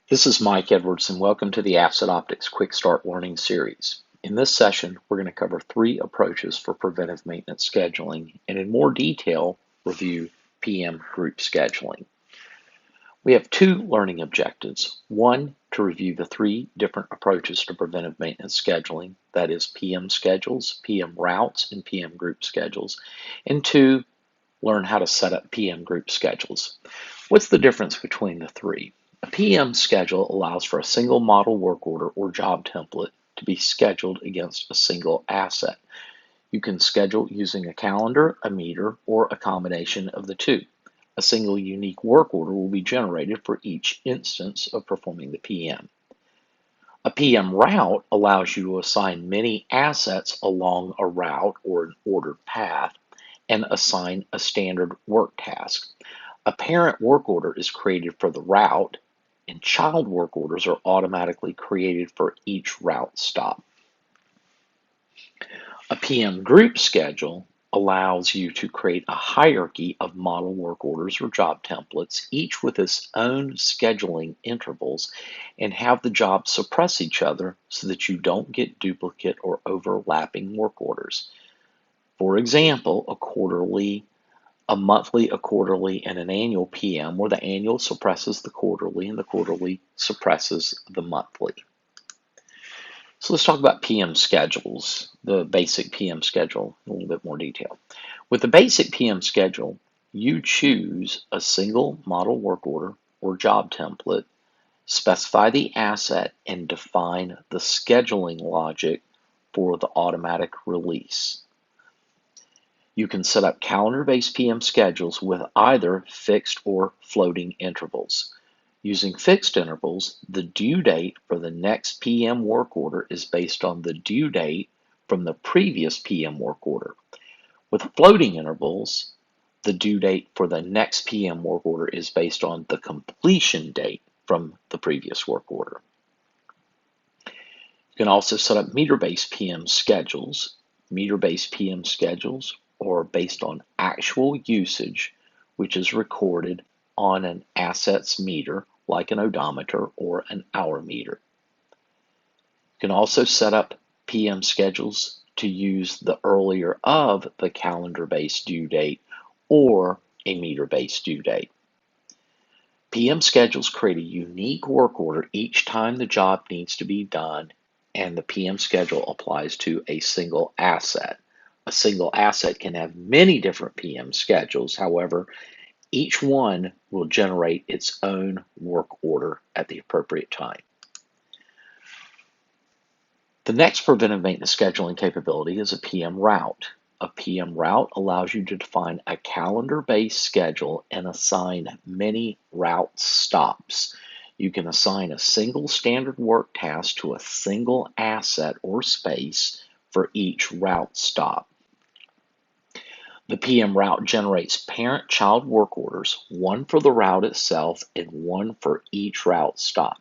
This is Mike Edwards, and welcome to the AssetOptics Quick Start Learning Series. In this session, we're going to cover 3 approaches for preventive maintenance scheduling, and in more detail, review PM group scheduling. We have 2 learning objectives. One, to review the 3 different approaches to preventive maintenance scheduling, that is PM schedules, PM routes, and PM group schedules. And 2, learn how to set up PM group schedules. What's the difference between the 3? A PM schedule allows for a single model work order or job template to be scheduled against a single asset. You can schedule using a calendar, a meter, or a combination of the 2. A single unique work order will be generated for each instance of performing the PM. A PM route allows you to assign many assets along a route or an ordered path and assign a standard work task. A parent work order is created for the route, and child work orders are automatically created for each route stop. A PM group schedule allows you to create a hierarchy of model work orders or job templates, each with its own scheduling intervals, and have the jobs suppress each other so that you don't get duplicate or overlapping work orders. For example, a monthly, a quarterly, and an annual PM, where the annual suppresses the quarterly and the quarterly suppresses the monthly. So let's talk about PM schedules, the basic PM schedule, in a little bit more detail. With the basic PM schedule, you choose a single model work order or job template, specify the asset, and define the scheduling logic for the automatic release. You can set up calendar-based PM schedules with either fixed or floating intervals. Using fixed intervals, the due date for the next PM work order is based on the due date from the previous PM work order. With floating intervals, the due date for the next PM work order is based on the completion date from the previous work order. You can also set up meter-based PM schedules. Meter-based PM schedules are based on actual usage, which is recorded on an asset's meter, like an odometer or an hour meter. You can also set up PM schedules to use the earlier of the calendar-based due date or a meter-based due date. PM schedules create a unique work order each time the job needs to be done, and the PM schedule applies to a single asset. A single asset can have many different PM schedules. However, each one will generate its own work order at the appropriate time. The next preventive maintenance scheduling capability is a PM route. A PM route allows you to define a calendar-based schedule and assign many route stops. You can assign a single standard work task to a single asset or space for each route stop. The PM route generates parent-child work orders, one for the route itself and one for each route stop.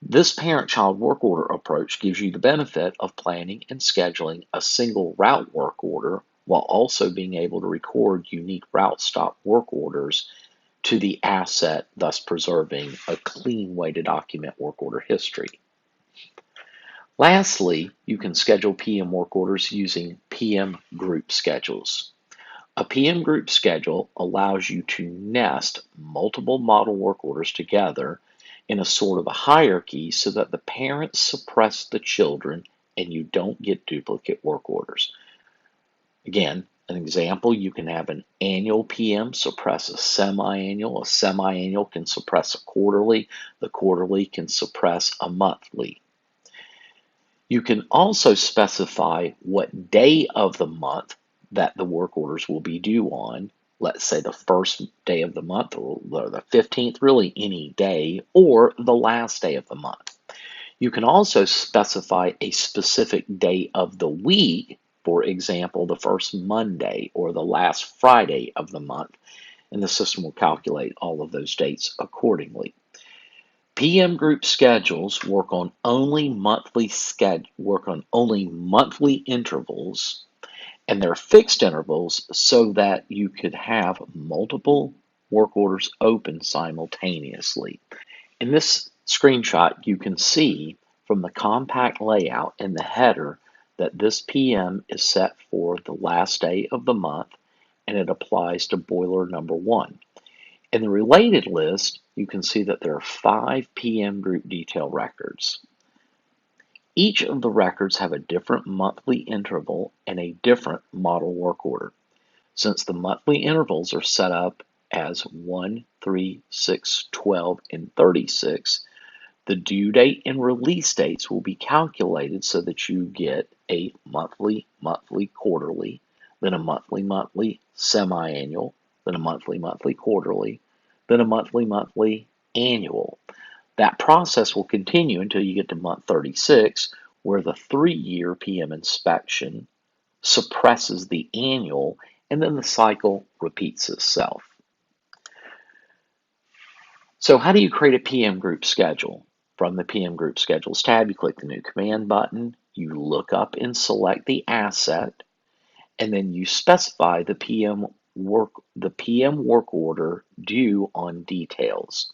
This parent-child work order approach gives you the benefit of planning and scheduling a single route work order while also being able to record unique route stop work orders to the asset, thus preserving a clean way to document work order history. Lastly, you can schedule PM work orders using PM group schedules. A PM group schedule allows you to nest multiple model work orders together in a sort of a hierarchy so that the parents suppress the children and you don't get duplicate work orders. Again, an example, you can have an annual PM suppress a semi-annual can suppress a quarterly, the quarterly can suppress a monthly. You can also specify what day of the month that the work orders will be due on. Let's say the first day of the month or the 15th, really any day, or the last day of the month. You can also specify a specific day of the week, for example, the first Monday or the last Friday of the month, and the system will calculate all of those dates accordingly. PM group schedules work on only monthly intervals, and they're fixed intervals so that you could have multiple work orders open simultaneously. In this screenshot, you can see from the compact layout in the header that this PM is set for the last day of the month, and it applies to boiler number 1. In the related list, you can see that there are 5 PM group detail records. Each of the records have a different monthly interval and a different model work order. Since the monthly intervals are set up as 1, 3, 6, 12, and 36, the due date and release dates will be calculated so that you get a monthly, monthly, quarterly, then a monthly, monthly, semi-annual, then a monthly, monthly, quarterly, then a monthly, monthly, annual. That process will continue until you get to month 36, where the 3-year PM inspection suppresses the annual, and then the cycle repeats itself. So how do you create a PM group schedule? From the PM group schedules tab, you click the new command button, you look up and select the asset, and then you specify the PM work order due on details.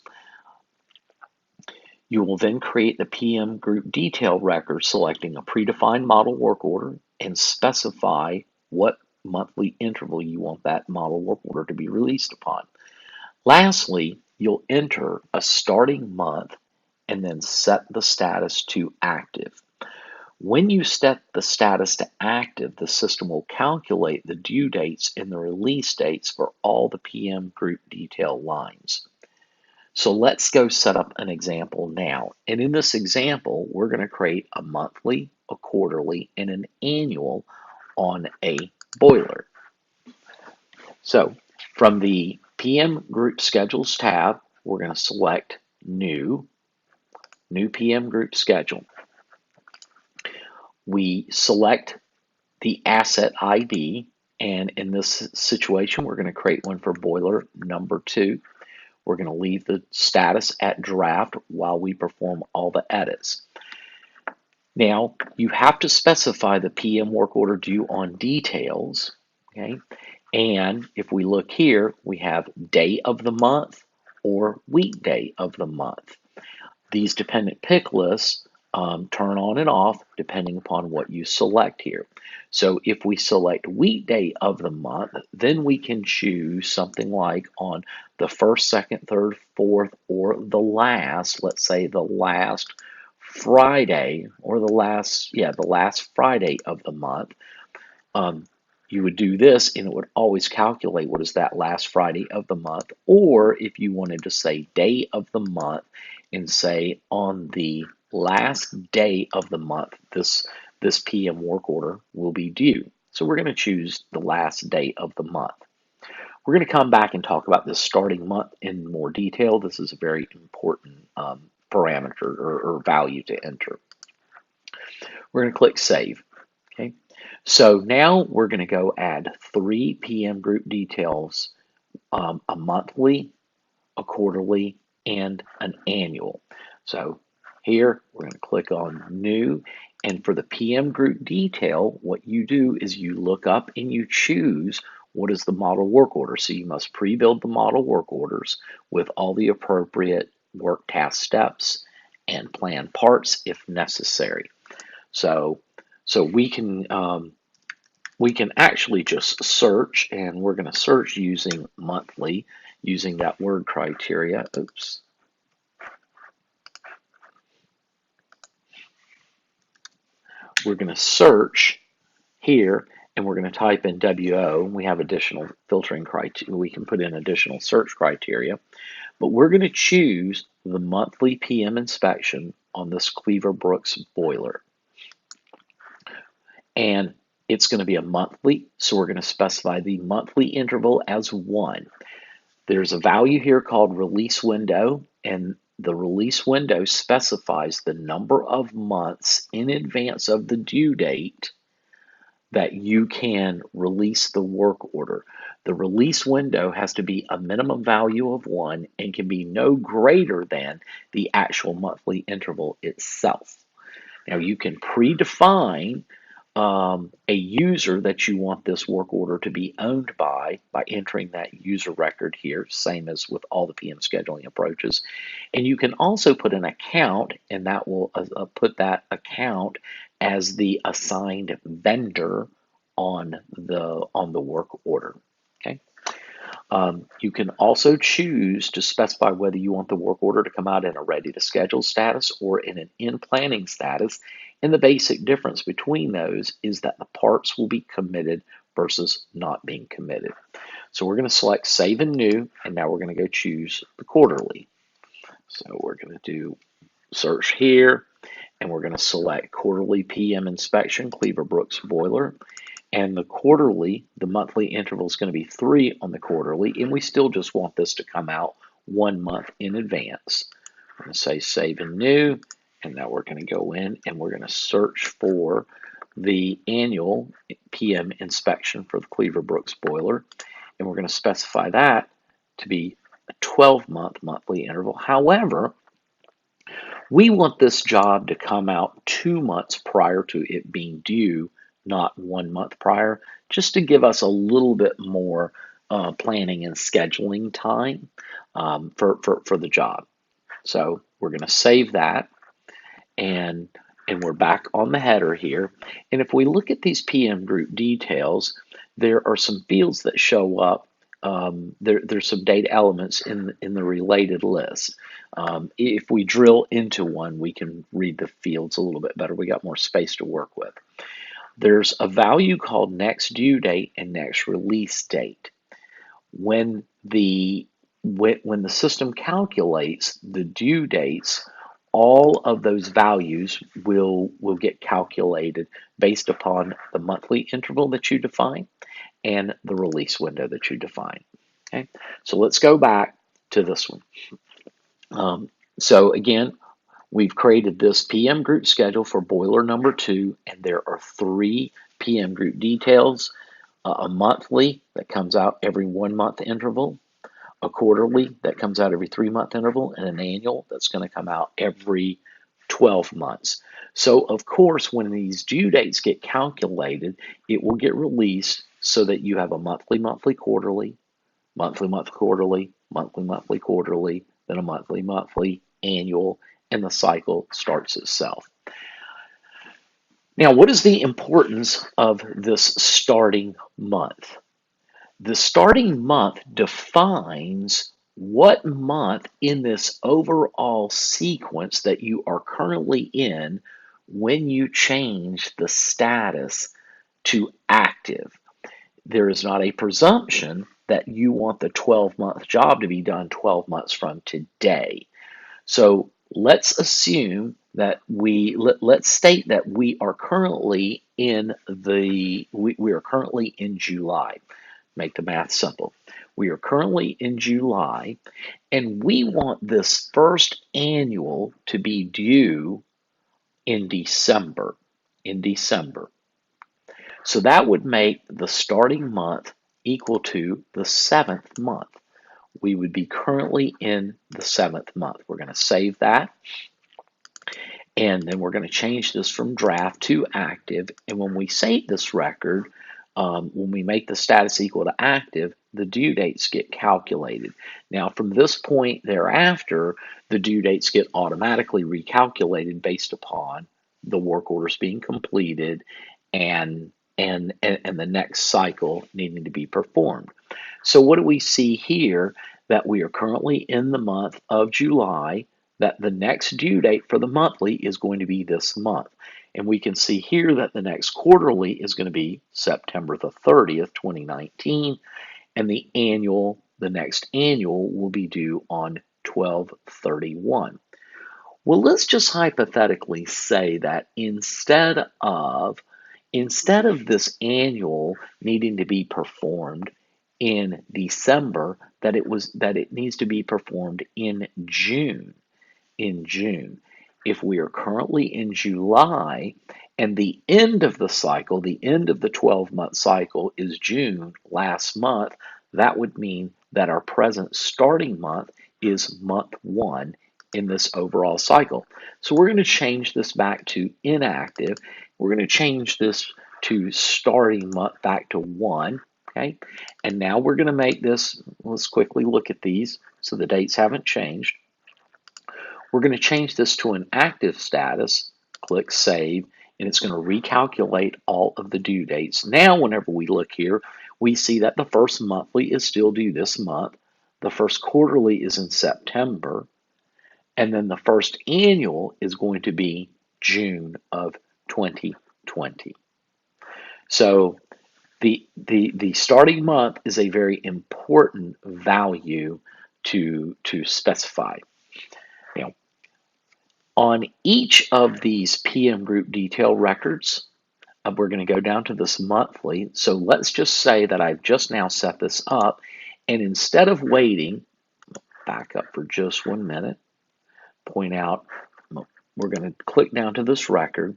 You will then create the PM group detail record, selecting a predefined model work order and specify what monthly interval you want that model work order to be released upon. Lastly, you'll enter a starting month and then set the status to active. When you set the status to active, the system will calculate the due dates and the release dates for all the PM group detail lines. So let's go set up an example now. And in this example, we're going to create a monthly, a quarterly, and an annual on a boiler. So from the PM Group Schedules tab, we're going to select New PM Group Schedule. We select the asset ID, and in this situation, we're going to create one for boiler number 2. We're going to leave the status at draft while we perform all the edits. Now, you have to specify the PM work order due on details, okay? And if we look here, we have day of the month or weekday of the month. These dependent pick lists turn on and off depending upon what you select here. So if we select weekday of the month, then we can choose something like on the 1st, 2nd, 3rd, 4th, or the last, let's say the last Friday, or the last Friday of the month. You would do this and it would always calculate what is that last Friday of the month. Or if you wanted to say day of the month and say on the last day of the month, this PM work order will be due. So we're going to choose the last day of the month. We're going to come back and talk about this starting month in more detail. This is a very important parameter or value to enter. We're going to click Save. Okay. So now we're going to go add 3 PM group details, a monthly, a quarterly, and an annual. So here we're going to click on New, and for the PM group detail, what you do is you look up and you choose what is the model work order. So you must pre-build the model work orders with all the appropriate work task steps and plan parts if necessary. So we can actually just search, and we're going to search using monthly, using that word criteria. Oops. We're going to search here, and we're going to type in WO. We have additional filtering criteria. We can put in additional search criteria, but we're going to choose the monthly PM inspection on this Cleaver Brooks boiler. And it's going to be a monthly, so we're going to specify the monthly interval as 1. There's a value here called release window, and the release window specifies the number of months in advance of the due date that you can release the work order. The release window has to be a minimum value of 1 and can be no greater than the actual monthly interval itself. Now you can predefine a user that you want this work order to be owned by entering that user record here, same as with all the PM scheduling approaches. And you can also put an account, and that will put that account as the assigned vendor on the work order. Okay. You can also choose to specify whether you want the work order to come out in a ready to schedule status or in an in planning status. And the basic difference between those is that the parts will be committed versus not being committed. So we're going to select Save and New, and now we're going to go choose the quarterly. So we're going to do search here, and we're going to select Quarterly PM Inspection, Cleaver Brooks Boiler. And the quarterly, the monthly interval is going to be 3 on the quarterly, and we still just want this to come out 1 month in advance. I'm going to say Save and New, and now we're going to go in and we're going to search for the annual PM inspection for the Cleaver Brooks boiler, and we're going to specify that to be a 12-month monthly interval. However, we want this job to come out 2 months prior to it being due, not 1 month prior, just to give us a little bit more planning and scheduling time for the job. So we're going to save that, and we're back on the header here. And if we look at these PM group details, there are some fields that show up. There's some data elements in the related list. If we drill into one, we can read the fields a little bit better. We got more space to work with. There's a value called next due date and next release date. When the system calculates the due dates, all of those values will get calculated based upon the monthly interval that you define and the release window that you define. Okay, so let's go back to this one. So again, we've created this PM group schedule for boiler number 2, and there are 3 PM group details: a monthly that comes out every 1 month interval, a quarterly that comes out every 3-month interval, and an annual that's going to come out every 12 months. So of course, when these due dates get calculated, it will get released so that you have a monthly, quarterly, monthly, quarterly, monthly, quarterly, then a monthly, annual, and the cycle starts itself. Now, what is the importance of this starting month? The starting month defines what month in this overall sequence that you are currently in when you change the status to active. There is not a presumption that you want the 12-month job to be done 12 months from today. So let's assume that let's state that we are currently in July. Make the math simple. We are currently in July, and we want this first annual to be due in December. So that would make the starting month equal to the 7th month. We would be currently in the 7th month. We're going to save that, and then we're going to change this from draft to active. And when we save this record, when we make the status equal to active, the due dates get calculated. Now, from this point thereafter, the due dates get automatically recalculated based upon the work orders being completed and the next cycle needing to be performed. So what do we see here? That we are currently in the month of July, that the next due date for the monthly is going to be this month. And we can see here that the next quarterly is going to be September the 30th, 2019, and the next annual will be due on 12/31. Well, let's just hypothetically say that instead of this annual needing to be performed in December, that it needs to be performed in June. If we are currently in July and the end of the cycle, the end of the 12-month cycle is June, last month, that would mean that our present starting month is month 1 in this overall cycle. So we're going to change this back to inactive. We're going to change this to starting month back to 1, okay? And now we're going to make this, let's quickly look at these so the dates haven't changed. We're going to change this to an active status, click Save, and it's going to recalculate all of the due dates. Now, whenever we look here, we see that the first monthly is still due this month, the first quarterly is in September, and then the first annual is going to be June of 2020. So the starting month is a very important value to specify. Now, on each of these PM group detail records, we're going to go down to this monthly. So let's just say that I've just now set this up, and instead of waiting, back up for just 1 minute, point out, we're going to click down to this record,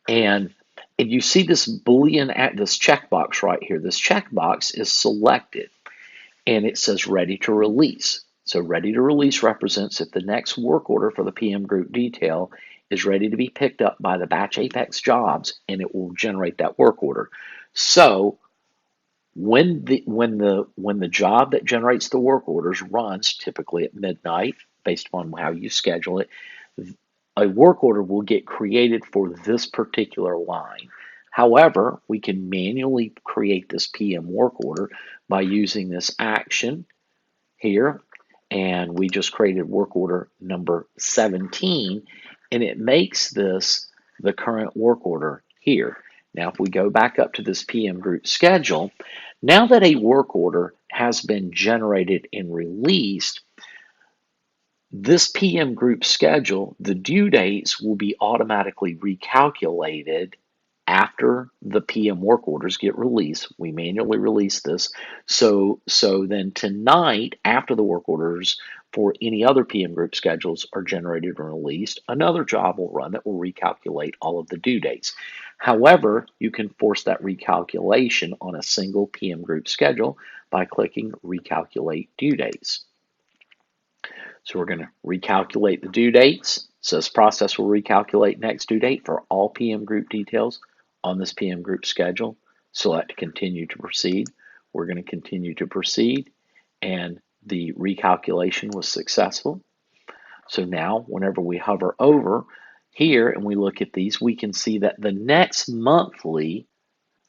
and you see this Boolean at this checkbox right here. This checkbox is selected, and it says ready to release. So ready to release represents if the next work order for the PM group detail is ready to be picked up by the batch Apex jobs, and it will generate that work order. So when the job that generates the work orders runs typically at midnight, based upon how you schedule it, a work order will get created for this particular line. However, we can manually create this PM work order by using this action here, and we just created work order number 17, and it makes this the current work order here. Now, if we go back up to this PM group schedule, now that a work order has been generated and released, this PM group schedule, the due dates will be automatically recalculated after the PM work orders get released. We manually release this. So then tonight, after the work orders for any other PM group schedules are generated and released, another job will run that will recalculate all of the due dates. However, you can force that recalculation on a single PM group schedule by clicking Recalculate Due Dates. So we're going to recalculate the due dates. It says process will recalculate next due date for all PM group details on this PM group schedule. Select continue to proceed. We're going to continue to proceed, and the recalculation was successful. So now whenever we hover over here and we look at these, we can see that the next monthly,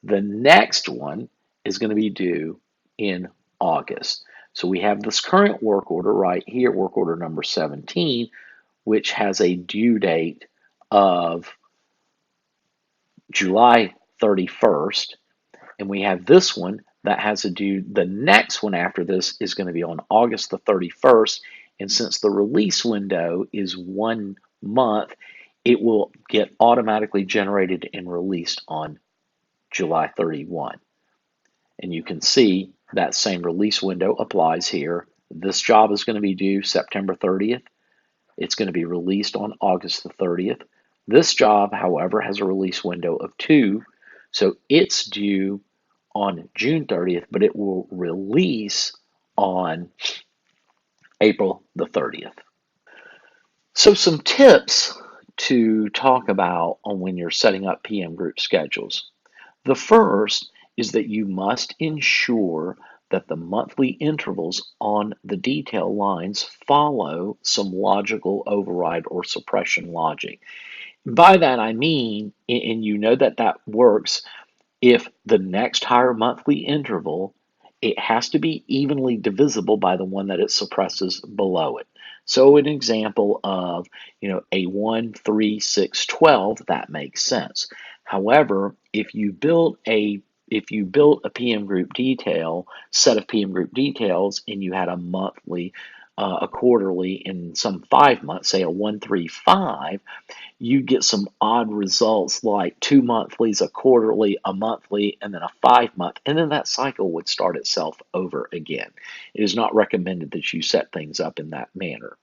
the next one is going to be due in August. So we have this current work order right here, work order number 17, which has a due date of July 31st. And we have this one that has a due, the next one after this is going to be on August the 31st. And since the release window is 1 month, it will get automatically generated and released on July 31. And you can see that same release window applies here. This job is going to be due September 30th. It's going to be released on August the 30th. This job, however, has a release window of 2, so it's due on June 30th, but it will release on April the 30th. So some tips to talk about on when you're setting up PM group schedules. The first is that you must ensure that the monthly intervals on the detail lines follow some logical override or suppression logic. By that I mean, and you know that that works, if the next higher monthly interval, it has to be evenly divisible by the one that it suppresses below it. So an example of, a 1, 3, 6, 12, that makes sense. However, if you built a PM group detail, set of PM group details, and you had a monthly, a quarterly, and some 5 months, say a 1, 3, 5, you get some odd results like 2 monthlies, a quarterly, a monthly, and then a 5-month, and then that cycle would start itself over again. It is not recommended that you set things up in that manner.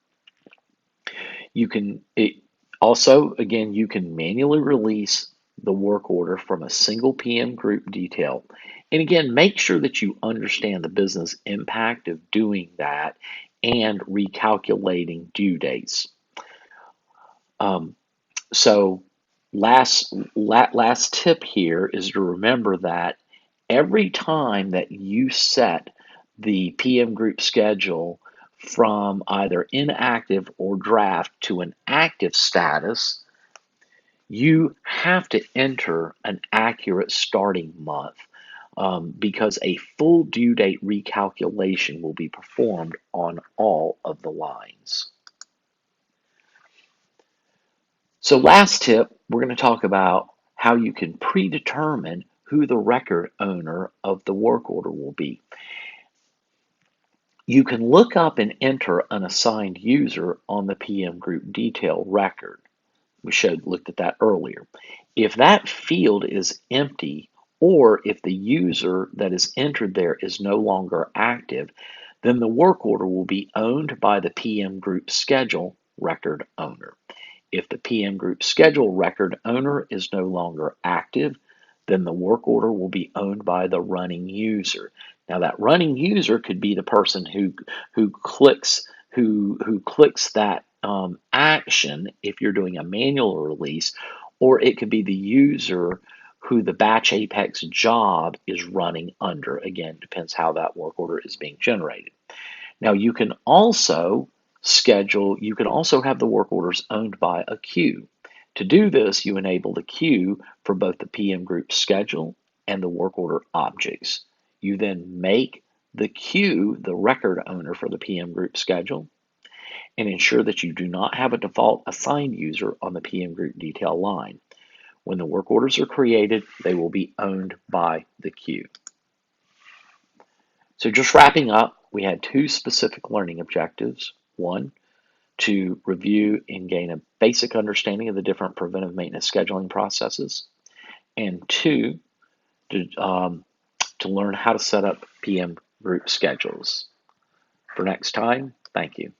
Also, again, you can manually release the work order from a single PM group detail. And again, make sure that you understand the business impact of doing that and recalculating due dates. So Last tip here is to remember that every time that you set the PM group schedule from either inactive or draft to an active status, you have to enter an accurate starting month, because a full due date recalculation will be performed on all of the lines. So last tip, we're going to talk about how you can predetermine who the record owner of the work order will be. You can look up and enter an assigned user on the PM group detail record. We looked at that earlier. If that field is empty, or if the user that is entered there is no longer active, then the work order will be owned by the PM group schedule record owner. If the PM group schedule record owner is no longer active, then the work order will be owned by the running user. Now that running user could be the person who clicks that action if you're doing a manual release, or it could be the user who the batch apex job is running under. Again, depends how that work order is being generated. Now you can also have the work orders owned by a queue. To do this, you enable the queue for both the PM group schedule and the work order objects. You then make the queue the record owner for the PM group schedule, and ensure that you do not have a default assigned user on the PM group detail line. When the work orders are created, they will be owned by the queue. So just wrapping up, we had two specific learning objectives. One, to review and gain a basic understanding of the different preventive maintenance scheduling processes. And two, to learn how to set up PM group schedules. For next time, thank you.